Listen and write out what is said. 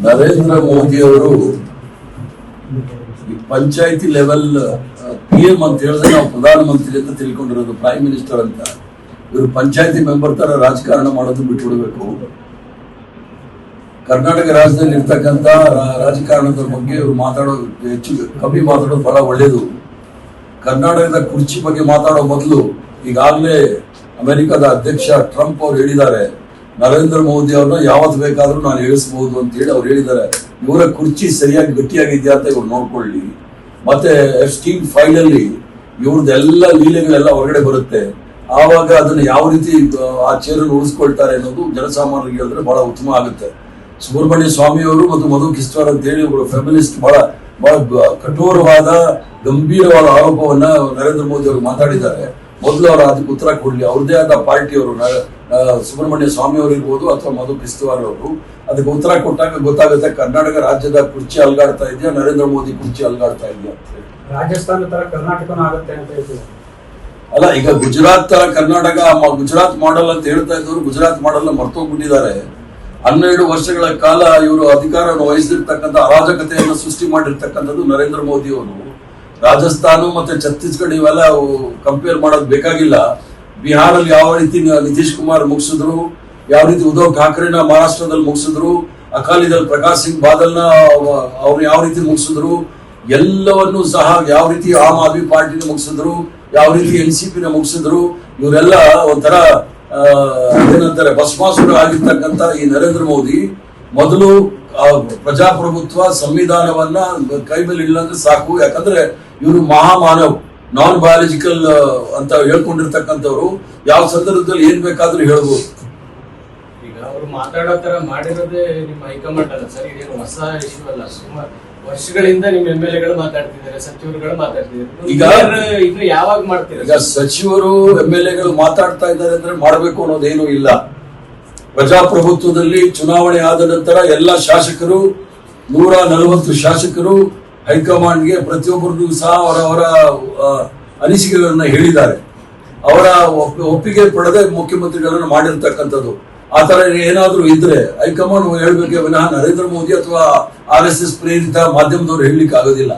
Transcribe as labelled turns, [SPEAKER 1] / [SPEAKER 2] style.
[SPEAKER 1] ನರೇಂದ್ರ ಮೋದಿ ಅವರು ಪಂಚಾಯತಿ level PM ಅಂತ ಹೇಳಿದ್ರೆ ನಾವು ಪ್ರಧಾನಮಂತ್ರಿ ಅಂತ ತಿಳ್ಕೊಂಡಿರೋದು, ಪ್ರೈಮ್ ಮಿನಿಸ್ಟರ್ ಅಂತ. ಇವರು ಪಂಚಾಯತಿ ಮೆಂಬರ್ ತರ ರಾಜಕಾರಣ ಮಾಡೋದು ಬಿಟ್ಬಿಡ್ಬೇಕು. ಕರ್ನಾಟಕ ರಾಜ್ಯದಲ್ಲಿ ಇರ್ತಕ್ಕಂಥ ರಾಜಕಾರಣದ ಬಗ್ಗೆ ಇವರು ಕಮ್ಮಿ ಮಾತಾಡೋದು ಬಹಳ ಒಳ್ಳೇದು. ಕರ್ನಾಟಕದ ಕುರ್ಚಿ ಬಗ್ಗೆ ಮಾತಾಡೋ ಮೊದಲು ಈಗಾಗಲೇ ಅಮೆರಿಕದ ಅಧ್ಯಕ್ಷ ಟ್ರಂಪ್ ಅವರು ಹೇಳಿದ್ದಾರೆ, ನರೇಂದ್ರ ಮೋದಿ ಅವ್ರನ್ನ ಯಾವತ್ತು ಬೇಕಾದ್ರೂ ನಾನು ಇಳಿಸಬಹುದು ಅಂತ ಹೇಳಿ ಅವ್ರು ಹೇಳಿದ್ದಾರೆ. ಇವರ ಕುರ್ಚಿ ಸರಿಯಾಗಿ ಗಟ್ಟಿಯಾಗಿದೆಯಾ ಅಂತ ಇವ್ರು ನೋಡ್ಕೊಳ್ಳಿ. ಮತ್ತೆ ಎಫ್ಸ್ಟೀನ್ ಫೈಲ್ ಅಲ್ಲಿ ಇವ್ರದ್ದೆಲ್ಲ ಲೀಲೆಗಳೆಲ್ಲ ಹೊರಗಡೆ ಬರುತ್ತೆ. ಆವಾಗ ಅದನ್ನ ಯಾವ ರೀತಿ ಆ ಚೇರನ್ನು ಉಳಿಸ್ಕೊಳ್ತಾರೆ ಅನ್ನೋದು ಜನಸಾಮಾನ್ಯರಿಗೆ ಹೇಳಿದ್ರೆ ಬಹಳ ಉತ್ತಮ ಆಗುತ್ತೆ. ಸುಬ್ರಹ್ಮಣ್ಯ ಸ್ವಾಮಿ ಅವರು ಮತ್ತು ಮಧು ಕಿಶ್ವಾರ್ ಅಂತ ಹೇಳಿ ಒಬ್ಬರು ಫೆಮಿನಿಸ್ಟ್ ಬಹಳ ಕಠೋರವಾದ ಗಂಭೀರವಾದ ಆರೋಪವನ್ನ ನರೇಂದ್ರ ಮೋದಿ ಅವರು ಮಾತಾಡಿದ್ದಾರೆ. ಮೊದಲು ಅವರು ಅದಕ್ಕೆ ಉತ್ತರ ಕೊಡ್ಲಿ. ಅವ್ರದೇ ಆದ ಪಾರ್ಟಿಯವರು ಸುಬ್ರಹ್ಮಣ್ಯ ಸ್ವಾಮಿ ಅವರು ಇರ್ಬೋದು ಅಥವಾ ಮಧು ಕಿಶ್ವಾರ್ ಅವರು ಅದಕ್ಕೆ ಉತ್ತರ ಕೊಟ್ಟಾಗ ಗೊತ್ತಾಗುತ್ತೆ ಕರ್ನಾಟಕ ರಾಜ್ಯದ ಕುರ್ಚಿ ಅಲ್ಗಾಡ್ತಾ ಇದೆಯಾ, ನರೇಂದ್ರ ಮೋದಿ ಕುರ್ಚಿ ಅಲ್ಗಾಡ್ತಾ ಇದೆಯಾ ಅಂತ ಹೇಳಿ.
[SPEAKER 2] ರಾಜಸ್ಥಾನ ತರ ಕರ್ನಾಟಕನೂ ಆಗುತ್ತೆ ಅಂತ ಹೇಳ್ತೀವಿ.
[SPEAKER 1] ಅಲ್ಲ, ಈಗ ಗುಜರಾತ್ ತರ ಕರ್ನಾಟಕ, ಗುಜರಾತ್ ಮಾಡಲ್ ಅಂತ ಹೇಳ್ತಾ ಇದ್ದವರು ಗುಜರಾತ್ ಮಾಡಲ್ ಮರ್ತೋಗ್ಬಿಟ್ಟಿದ್ದಾರೆ. 12 ವರ್ಷಗಳ ಕಾಲ ಇವರು ಅಧಿಕಾರವನ್ನು ವಹಿಸಿರ್ತಕ್ಕಂಥ ಅರಾಜಕತೆಯನ್ನು ಸೃಷ್ಟಿ ಮಾಡಿರ್ತಕ್ಕಂಥದ್ದು ನರೇಂದ್ರ ಮೋದಿ ಅವರು. ರಾಜಸ್ಥಾನ ಮತ್ತೆ ಛತ್ತೀಸ್ಗಢ ಇವೆಲ್ಲ ಕಂಪೇರ್ ಮಾಡೋದು ಬೇಕಾಗಿಲ್ಲ. ಬಿಹಾರಲ್ಲಿ ಯಾವ ರೀತಿ ನಿತೀಶ್ ಕುಮಾರ್ ಮುಗಿಸಿದ್ರು, ಯಾವ ರೀತಿ ಉದ್ಧವ್ ಠಾಕ್ರೆನ ಮಹಾರಾಷ್ಟ್ರದಲ್ಲಿ ಮುಗಿಸಿದ್ರು, ಅಕಾಲಿದಲ್ ಪ್ರಕಾಶ್ ಸಿಂಗ್ ಬಾದಲ್ನ ಅವ್ರು ಯಾವ ರೀತಿ ಮುಗಿಸಿದ್ರು, ಎಲ್ಲವನ್ನೂ ಸಹ ಯಾವ ರೀತಿ ಆಮ್ ಆದ್ಮಿ ಪಾರ್ಟಿನ ಮುಗಿಸಿದ್ರು, ಯಾವ ರೀತಿ NCP ನ ಮುಗಿಸಿದ್ರು. ಇವರೆಲ್ಲ ಒಂಥರ ಏನಂತಾರೆ ಭಸ್ಮಾಸುರ ಆಗಿರ್ತಕ್ಕಂಥ ಈ ನರೇಂದ್ರ ಮೋದಿ ಮೊದಲು ಪ್ರಜಾಪ್ರಭುತ್ವ ಸಂವಿಧಾನವನ್ನ ಕೈ ಮೇಲೆ ಇಲ್ಲಂದ್ರೆ ಸಾಕು. ಯಾಕಂದ್ರೆ ಇವರು ಮಹಾಮಾನವ್, ನಾನ್ ಬಯಾಲಜಿಕಲ್ ಅಂತ ಹೇಳ್ಕೊಂಡಿರ್ತಕ್ಕಂಥವ್ರು. ಯಾವ ಸಂದರ್ಭದಲ್ಲಿ ಏನ್ ಬೇಕಾದ್ರೂ ಹೇಳ್ಬೋದು.
[SPEAKER 3] ಈಗ ಅವರು ಮಾತಾಡೋ ತರ ಮಾಡಿರೋದೇ ನಿಮ್ಮ ಹೈಕಮಾಂಡ್ ಅಲ್ಲ ಸರ್, ಇದೇನು ಹೊಸ ಇಶ್ಯೂ ಅಲ್ಲ. ಸುಮಾರು ವರ್ಷಗಳಿಂದ ನಿಮ್ಮ MLA ಮಾತಾಡ್ತಿದ್ದಾರೆ, ಸಚಿವರುಗಳು ಮಾತಾಡ್ತಿದ್ದಾರೆ. ಈಗ ಇನ್ನು ಯಾವಾಗ ಮಾಡ್ತೀರಾ?
[SPEAKER 1] ಈಗ ಸಚಿವರು MLA ಮಾತಾಡ್ತಾ ಇದ್ದಾರೆ ಅಂದ್ರೆ ಮಾಡಬೇಕು ಅನ್ನೋದೇನು ಇಲ್ಲ. ಪ್ರಜಾಪ್ರಭುತ್ವದಲ್ಲಿ ಚುನಾವಣೆ ಆದ ನಂತರ ಎಲ್ಲ ಶಾಸಕರು 140 ಶಾಸಕರು ಹೈಕಮಾಂಡ್ಗೆ ಪ್ರತಿಯೊಬ್ಬರಿಗೂ ಸಹ ಅವರವರ ಅನಿಸಿಕೆಗಳನ್ನ ಹೇಳಿದ್ದಾರೆ. ಅವರ ಒಪ್ಪಿಗೆ ಪಡೆದೇ ಮುಖ್ಯಮಂತ್ರಿಗಳನ್ನ ಮಾಡಿರ್ತಕ್ಕಂಥದ್ದು. ಆ ತರ ಏನಾದ್ರೂ ಇದ್ರೆ ಹೈಕಮಾಂಡ್ ಹೇಳ್ಬೇಕೆ ವಿನಃ ನರೇಂದ್ರ ಮೋದಿ ಅಥವಾ RSS ಪ್ರೇರಿತ ಮಾಧ್ಯಮದವರು ಹೇಳಲಿಕ್ಕೆ ಆಗೋದಿಲ್ಲ.